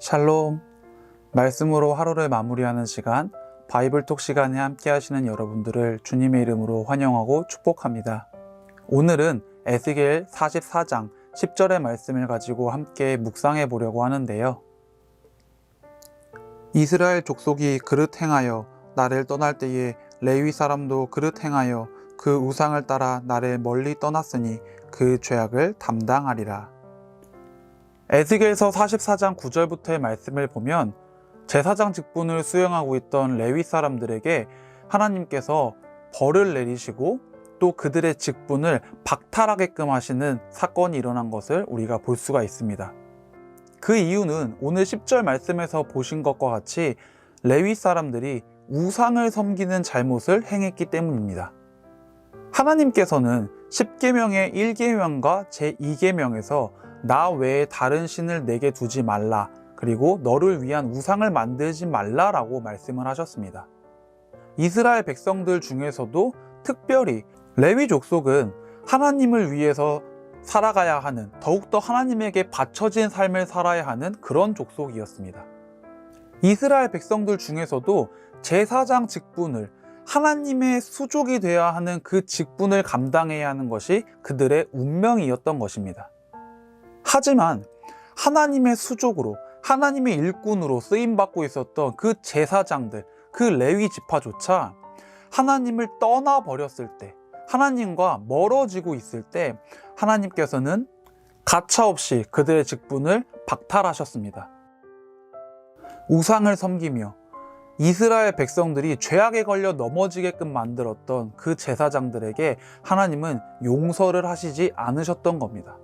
샬롬. 말씀으로 하루를 마무리하는 시간, 바이블톡 시간에 함께 하시는 여러분들을 주님의 이름으로 환영하고 축복합니다. 오늘은 에스겔 44장 10절의 말씀을 가지고 함께 묵상해 보려고 하는데요. 이스라엘 족속이 그릇 행하여 나를 떠날 때에 레위 사람도 그릇 행하여 그 우상을 따라 나를 멀리 떠났으니 그 죄악을 담당하리라. 에스겔서 44장 9절부터의 말씀을 보면 제사장 직분을 수행하고 있던 레위 사람들에게 하나님께서 벌을 내리시고 또 그들의 직분을 박탈하게끔 하시는 사건이 일어난 것을 우리가 볼 수가 있습니다. 그 이유는 오늘 10절 말씀에서 보신 것과 같이 레위 사람들이 우상을 섬기는 잘못을 행했기 때문입니다. 하나님께서는 10계명의 1계명과 제2계명에서 나 외에 다른 신을 내게 두지 말라, 그리고 너를 위한 우상을 만들지 말라라고 말씀을 하셨습니다. 이스라엘 백성들 중에서도 특별히 레위 족속은 하나님을 위해서 살아가야 하는, 더욱더 하나님에게 바쳐진 삶을 살아야 하는 그런 족속이었습니다. 이스라엘 백성들 중에서도 제사장 직분을, 하나님의 수족이 되어야 하는 그 직분을 감당해야 하는 것이 그들의 운명이었던 것입니다. 하지만 하나님의 수족으로, 하나님의 일꾼으로 쓰임받고 있었던 그 제사장들, 그 레위 지파조차 하나님을 떠나버렸을 때, 하나님과 멀어지고 있을 때 하나님께서는 가차없이 그들의 직분을 박탈하셨습니다. 우상을 섬기며 이스라엘 백성들이 죄악에 걸려 넘어지게끔 만들었던 그 제사장들에게 하나님은 용서를 하시지 않으셨던 겁니다.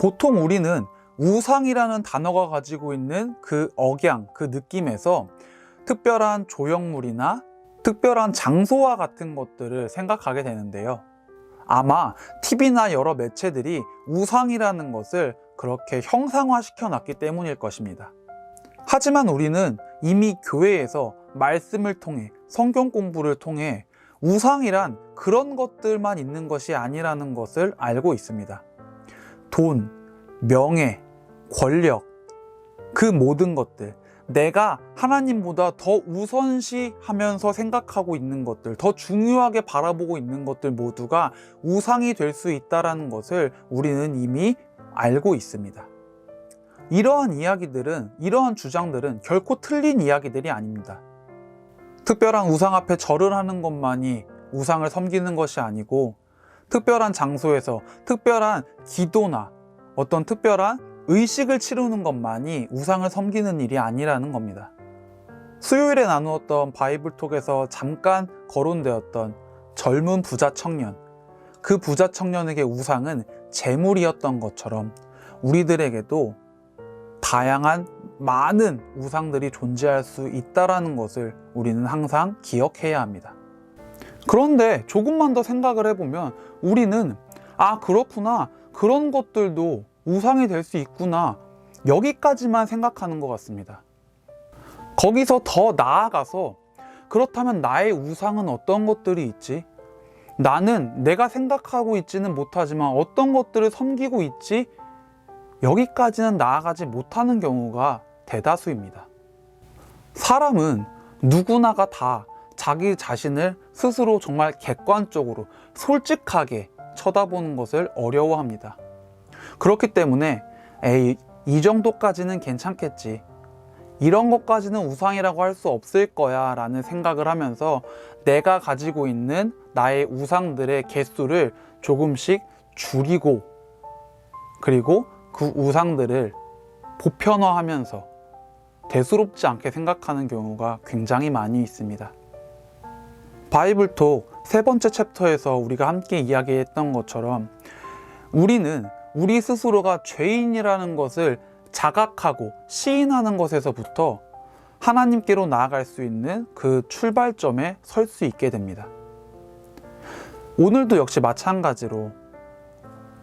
보통 우리는 우상이라는 단어가 가지고 있는 그 억양, 그 느낌에서 특별한 조형물이나 특별한 장소와 같은 것들을 생각하게 되는데요. 아마 TV나 여러 매체들이 우상이라는 것을 그렇게 형상화시켜 놨기 때문일 것입니다. 하지만 우리는 이미 교회에서 말씀을 통해, 성경 공부를 통해 우상이란 그런 것들만 있는 것이 아니라는 것을 알고 있습니다. 돈, 명예, 권력, 그 모든 것들, 내가 하나님보다 더 우선시하면서 생각하고 있는 것들, 더 중요하게 바라보고 있는 것들 모두가 우상이 될 수 있다는 것을 우리는 이미 알고 있습니다. 이러한 이야기들은, 이러한 주장들은 결코 틀린 이야기들이 아닙니다. 특별한 우상 앞에 절을 하는 것만이 우상을 섬기는 것이 아니고, 특별한 장소에서 특별한 기도나 어떤 특별한 의식을 치르는 것만이 우상을 섬기는 일이 아니라는 겁니다. 수요일에 나누었던 바이블톡에서 잠깐 거론되었던 젊은 부자 청년, 그 부자 청년에게 우상은 재물이었던 것처럼 우리들에게도 다양한 많은 우상들이 존재할 수 있다는 것을 우리는 항상 기억해야 합니다. 그런데 조금만 더 생각을 해보면 우리는 그렇구나, 그런 것들도 우상이 될 수 있구나, 여기까지만 생각하는 것 같습니다. 거기서 더 나아가서 그렇다면 나의 우상은 어떤 것들이 있지? 나는 내가 생각하고 있지는 못하지만 어떤 것들을 섬기고 있지? 여기까지는 나아가지 못하는 경우가 대다수입니다. 사람은 누구나가 다 자기 자신을 스스로 정말 객관적으로 솔직하게 쳐다보는 것을 어려워합니다. 그렇기 때문에 이 정도까지는 괜찮겠지, 이런 것까지는 우상이라고 할 수 없을 거야 라는 생각을 하면서 내가 가지고 있는 나의 우상들의 개수를 조금씩 줄이고, 그리고 그 우상들을 보편화하면서 대수롭지 않게 생각하는 경우가 굉장히 많이 있습니다. 바이블톡 세 번째 챕터에서 우리가 함께 이야기했던 것처럼 우리는 우리 스스로가 죄인이라는 것을 자각하고 시인하는 것에서부터 하나님께로 나아갈 수 있는 그 출발점에 설 수 있게 됩니다. 오늘도 역시 마찬가지로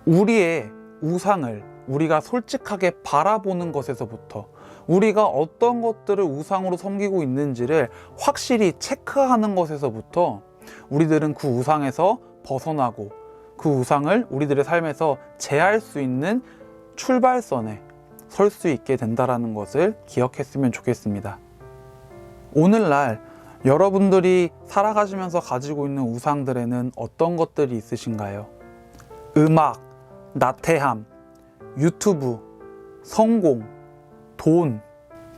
우리의 우상을 우리가 솔직하게 바라보는 것에서부터, 우리가 어떤 것들을 우상으로 섬기고 있는지를 확실히 체크하는 것에서부터 우리들은 그 우상에서 벗어나고 그 우상을 우리들의 삶에서 제할 수 있는 출발선에 설 수 있게 된다는 것을 기억했으면 좋겠습니다. 오늘날 여러분들이 살아가시면서 가지고 있는 우상들에는 어떤 것들이 있으신가요? 음악, 나태함, 유튜브, 성공, 돈,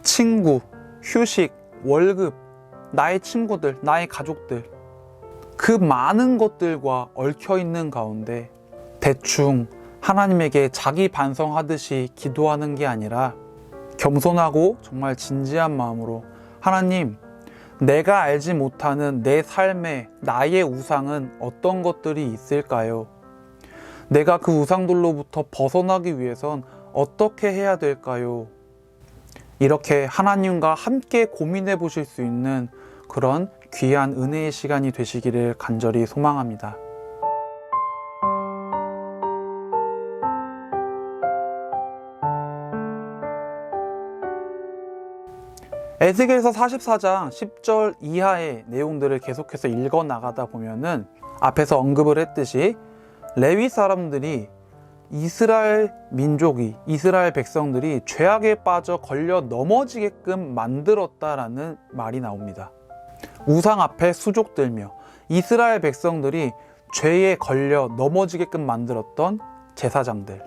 친구, 휴식, 월급, 나의 친구들, 나의 가족들, 그 많은 것들과 얽혀 있는 가운데 대충 하나님에게 자기 반성하듯이 기도하는 게 아니라 겸손하고 정말 진지한 마음으로 하나님, 내가 알지 못하는 내 삶에 나의 우상은 어떤 것들이 있을까요? 내가 그 우상들로부터 벗어나기 위해선 어떻게 해야 될까요? 이렇게 하나님과 함께 고민해 보실 수 있는 그런 귀한 은혜의 시간이 되시기를 간절히 소망합니다. 에스겔서 44장 10절 이하의 내용들을 계속해서 읽어 나가다 보면은 앞에서 언급을 했듯이 레위 사람들이 이스라엘 민족이, 이스라엘 백성들이 죄악에 빠져 걸려 넘어지게끔 만들었다라는 말이 나옵니다. 우상 앞에 수족들며 이스라엘 백성들이 죄에 걸려 넘어지게끔 만들었던 제사장들.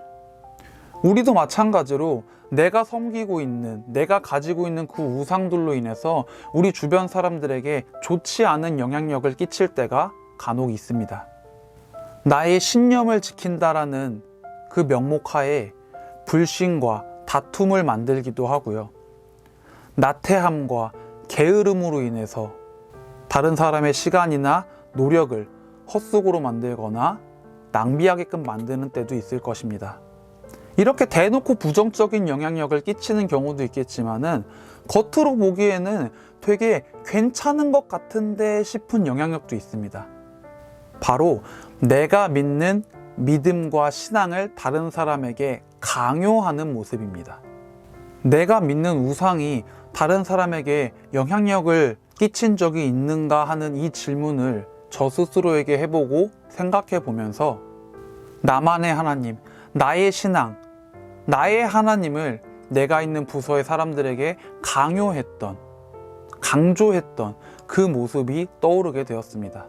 우리도 마찬가지로 내가 섬기고 있는, 내가 가지고 있는 그 우상들로 인해서 우리 주변 사람들에게 좋지 않은 영향력을 끼칠 때가 간혹 있습니다. 나의 신념을 지킨다라는 그 명목하에 불신과 다툼을 만들기도 하고요. 나태함과 게으름으로 인해서 다른 사람의 시간이나 노력을 헛수고로 만들거나 낭비하게끔 만드는 때도 있을 것입니다. 이렇게 대놓고 부정적인 영향력을 끼치는 경우도 있겠지만은 겉으로 보기에는 되게 괜찮은 것 같은데 싶은 영향력도 있습니다. 바로 내가 믿는 믿음과 신앙을 다른 사람에게 강요하는 모습입니다. 내가 믿는 우상이 다른 사람에게 영향력을 끼친 적이 있는가 하는 이 질문을 저 스스로에게 해보고 생각해 보면서 나만의 하나님, 나의 신앙, 나의 하나님을 내가 있는 부서의 사람들에게 강요했던, 강조했던 그 모습이 떠오르게 되었습니다.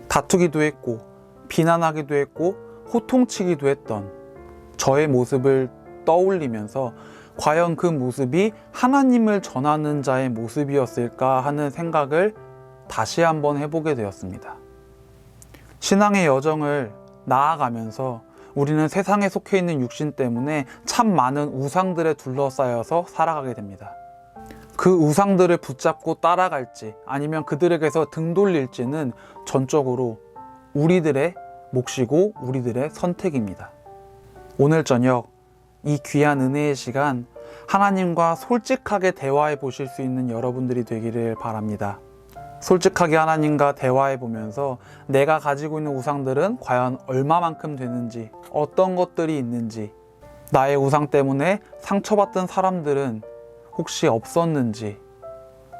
다투기도 했고, 비난하기도 했고, 호통치기도 했던 저의 모습을 떠올리면서 과연 그 모습이 하나님을 전하는 자의 모습이었을까 하는 생각을 다시 한번 해보게 되었습니다. 신앙의 여정을 나아가면서 우리는 세상에 속해 있는 육신 때문에 참 많은 우상들에 둘러싸여서 살아가게 됩니다. 그 우상들을 붙잡고 따라갈지 아니면 그들에게서 등 돌릴지는 전적으로 우리들의 몫이고 우리들의 선택입니다. 오늘 저녁 이 귀한 은혜의 시간 하나님과 솔직하게 대화해 보실 수 있는 여러분들이 되기를 바랍니다. 솔직하게 하나님과 대화해 보면서 내가 가지고 있는 우상들은 과연 얼마만큼 되는지, 어떤 것들이 있는지, 나의 우상 때문에 상처받던 사람들은 혹시 없었는지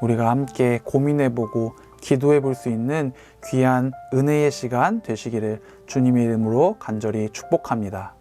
우리가 함께 고민해 보고 기도해 볼 수 있는 귀한 은혜의 시간 되시기를 주님의 이름으로 간절히 축복합니다.